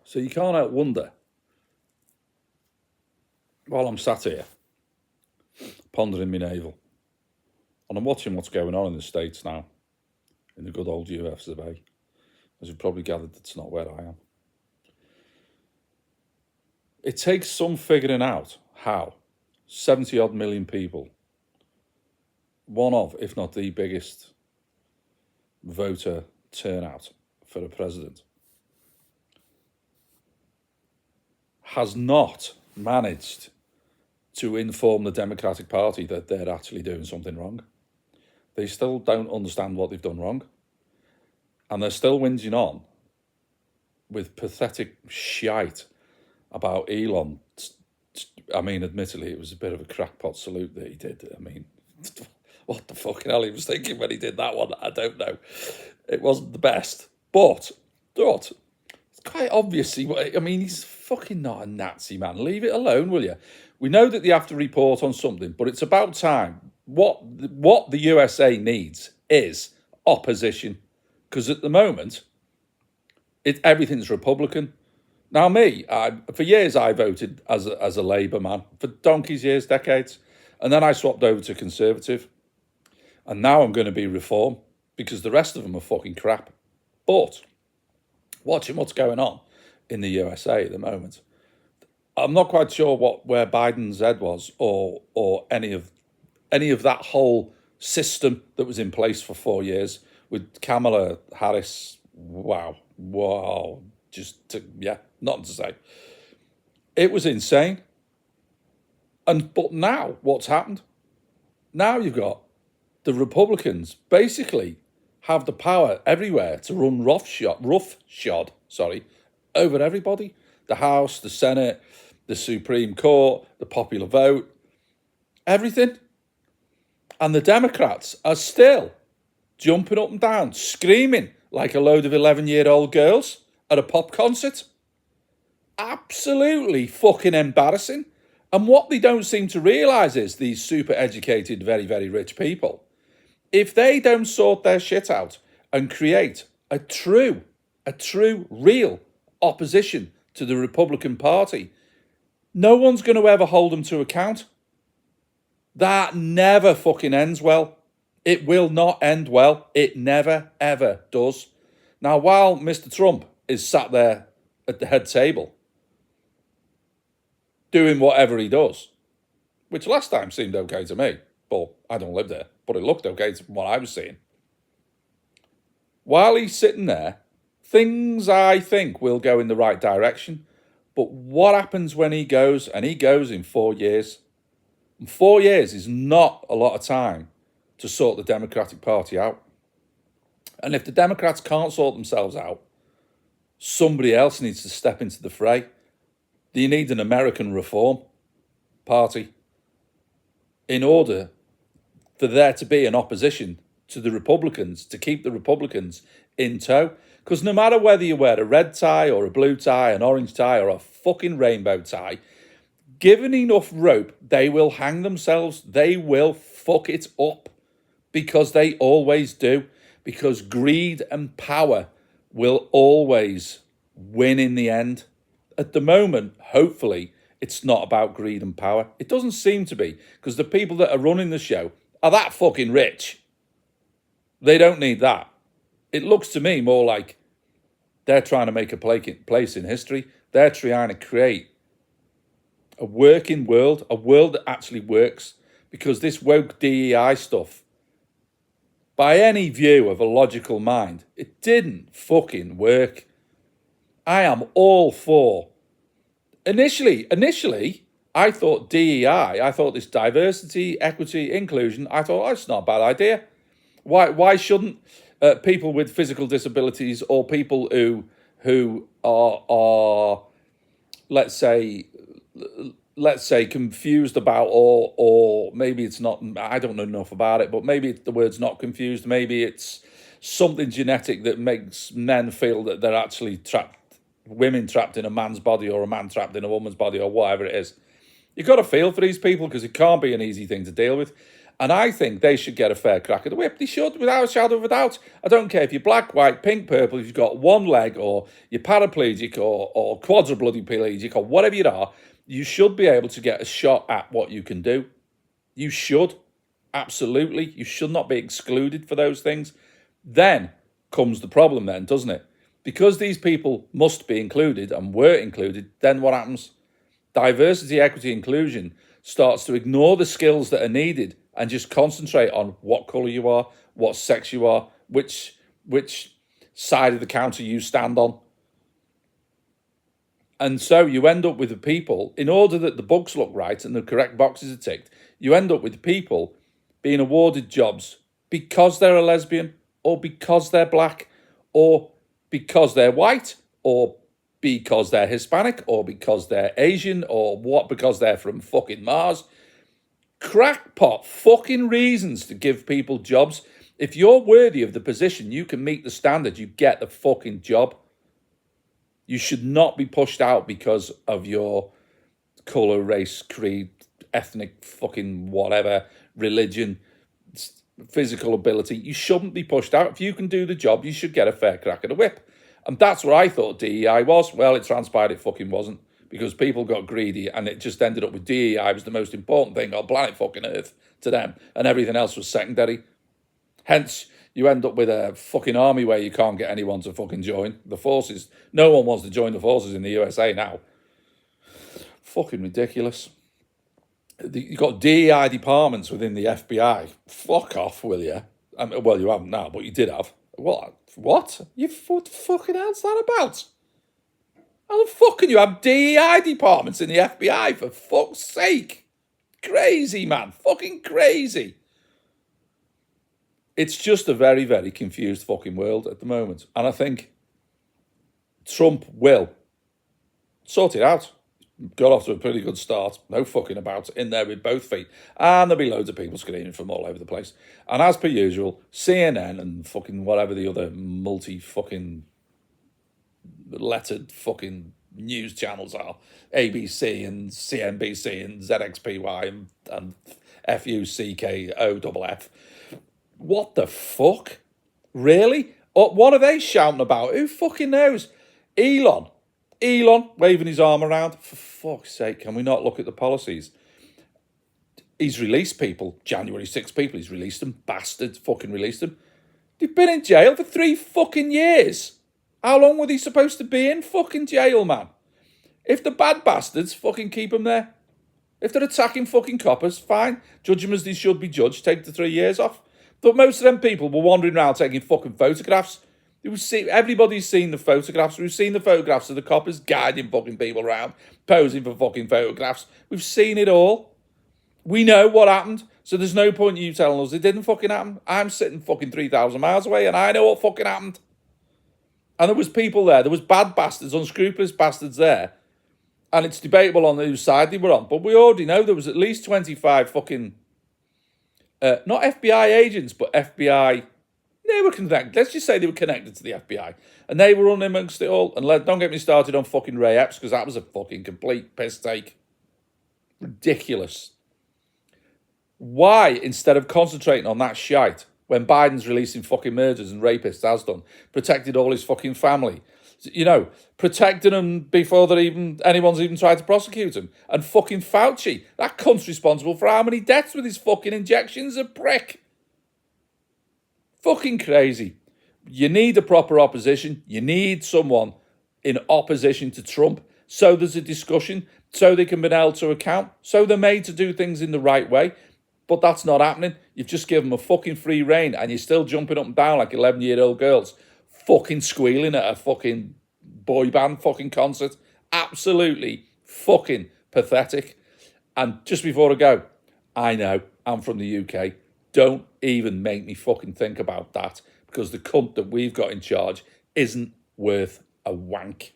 So you can't help wonder, while I'm sat here pondering my navel, and I'm watching what's going on in the States now, in the good old US of A. As you've probably gathered, that's not where I am. It takes some figuring out how 70 odd million people, one of, if not the biggest voter turnout for a president, has not managed to inform the Democratic Party that they're actually doing something wrong. They still don't understand what they've done wrong. And they're still whinging on with pathetic shite about Elon. I mean, admittedly, it was a bit of a crackpot salute that he did. I mean, what the fucking hell he was thinking when he did that one, I don't know. It wasn't the best. But it's quite obvious. I mean, he's fucking not a Nazi, man. Leave it alone, will you? We know that they have to report on something, but it's about time. What the USA needs is opposition. Because at the moment, everything's Republican. Now, for years, I voted as a Labour man. For donkey's years, decades. And then I swapped over to Conservative. And now I'm going to be Reform. Because the rest of them are fucking crap. But, watching what's going on in the USA at the moment, I'm not quite sure where Biden's head was, or any of that whole system that was in place for 4 years with Kamala Harris. Wow, nothing to say. It was insane. But now, what's happened? Now you've got the Republicans basically have the power everywhere to run roughshod over everybody. The House, the Senate, the Supreme Court, the popular vote, everything. And the Democrats are still jumping up and down, screaming like a load of 11-year-old girls at a pop concert. Absolutely fucking embarrassing. And what they don't seem to realise is these super educated, very, very rich people, if they don't sort their shit out and create a true, real opposition to the Republican Party, no one's going to ever hold them to account. That never fucking ends well. It will not end well. It never, ever does. Now, while Mr. Trump is sat there at the head table, doing whatever he does, which last time seemed okay to me, but I don't live there, but it looked okay from what I was seeing. While he's sitting there, things, I think, will go in the right direction. But what happens when he goes, and he goes in 4 years? And 4 years is not a lot of time to sort the Democratic Party out. And if the Democrats can't sort themselves out, somebody else needs to step into the fray. Do you need an American Reform Party in order for there to be an opposition to the Republicans, to keep the Republicans in tow? Because no matter whether you wear a red tie or a blue tie, an orange tie or a fucking rainbow tie, given enough rope, they will hang themselves. They will fuck it up, because they always do. Because greed and power will always win in the end. At the moment, hopefully, it's not about greed and power. It doesn't seem to be, because the people that are running the show are that fucking rich. They don't need that. It looks to me more like they're trying to make a place in history. They're trying to create a working world, a world that actually works, because this woke DEI stuff, by any view of a logical mind, it didn't fucking work. I am all for. Initially, I thought DEI, I thought this diversity, equity, inclusion, I thought, it's not a bad idea. Why shouldn't people with physical disabilities, or people who are let's say confused about, or maybe it's not, I don't know enough about it, but maybe the word's not confused, maybe it's something genetic that makes men feel that they're actually women trapped in a man's body, or a man trapped in a woman's body, or whatever it is. You've got to feel for these people, because it can't be an easy thing to deal with. And I think they should get a fair crack at the whip. They should, without a shadow of a doubt. I don't care if you're black, white, pink, purple, if you've got one leg, or you're paraplegic, or quadriplegic, or whatever you are, you should be able to get a shot at what you can do. You should. Absolutely. You should not be excluded for those things. Then comes the problem then, doesn't it? Because these people must be included and were included, then what happens? Diversity, equity, inclusion starts to ignore the skills that are needed and just concentrate on what colour you are, what sex you are, which side of the counter you stand on. And so you end up with the people, in order that the books look right and the correct boxes are ticked, you end up with people being awarded jobs because they're a lesbian, or because they're black, or because they're white, or because they're Hispanic, or because they're Asian, or what, because they're from fucking Mars. Crackpot fucking reasons to give people jobs. If you're worthy of the position, you can meet the standard, you get the fucking job. You should not be pushed out because of your colour, race, creed, ethnic fucking whatever, religion, physical ability. You shouldn't be pushed out. If you can do the job, you should get a fair crack at a whip. And that's what I thought DEI was. Well, it transpired it fucking wasn't, because people got greedy and it just ended up with DEI was the most important thing on planet fucking Earth to them, and everything else was secondary. Hence, you end up with a fucking army where you can't get anyone to fucking join the forces. No one wants to join the forces in the USA now. Fucking ridiculous. You've got DEI departments within the FBI. Fuck off, will you? Well, you haven't now, but you did have. What? What the fucking hell's that about? How the fuck can you have DEI departments in the FBI, for fuck's sake? Crazy, man. Fucking crazy. It's just a very, very confused fucking world at the moment. And I think Trump will sort it out. Got off to a pretty good start. No fucking about, in there with both feet. And there'll be loads of people screaming from all over the place. And as per usual, CNN and fucking whatever the other multi-fucking lettered fucking news channels are, ABC and CNBC and ZXPY and FUCKOFF. What the fuck? Really? What are they shouting about? Who fucking knows? Elon waving his arm around. For fuck's sake, can we not look at the policies? He's released people, January 6 people, he's released them. Bastards fucking released them. They've been in jail for 3 fucking years. How long were they supposed to be in fucking jail, man? If the bad bastards, fucking keep them there. If they're attacking fucking coppers, fine. Judge them as they should be judged. Take the 3 years off. But most of them people were wandering around taking fucking photographs. Everybody's seen the photographs. We've seen the photographs of the coppers guiding fucking people around, posing for fucking photographs. We've seen it all. We know what happened. So there's no point in you telling us it didn't fucking happen. I'm sitting fucking 3,000 miles away and I know what fucking happened. And there was people there. There was bad bastards, unscrupulous bastards there. And it's debatable on whose side they were on. But we already know there was at least 25 fucking, not FBI agents, but FBI. They were connected. Let's just say they were connected to the FBI. And they were on amongst it all. And don't get me started on fucking Ray Epps, because that was a fucking complete piss take. Ridiculous. Why, instead of concentrating on that shite, when Biden's releasing fucking murders and rapists, has done, protected all his fucking family, you know, protecting them before anyone's even tried to prosecute him. And fucking Fauci, that cunt's responsible for how many deaths with his fucking injections, a prick. Fucking crazy. You need a proper opposition. You need someone in opposition to Trump. So there's a discussion, so they can be held to account, so they're made to do things in the right way. But that's not happening. You've just given them a fucking free rein and you're still jumping up and down like 11-year-old girls, fucking squealing at a fucking boy band fucking concert. Absolutely fucking pathetic. And just before I go, I know I'm from the UK. Don't even make me fucking think about that, because the cunt that we've got in charge isn't worth a wank.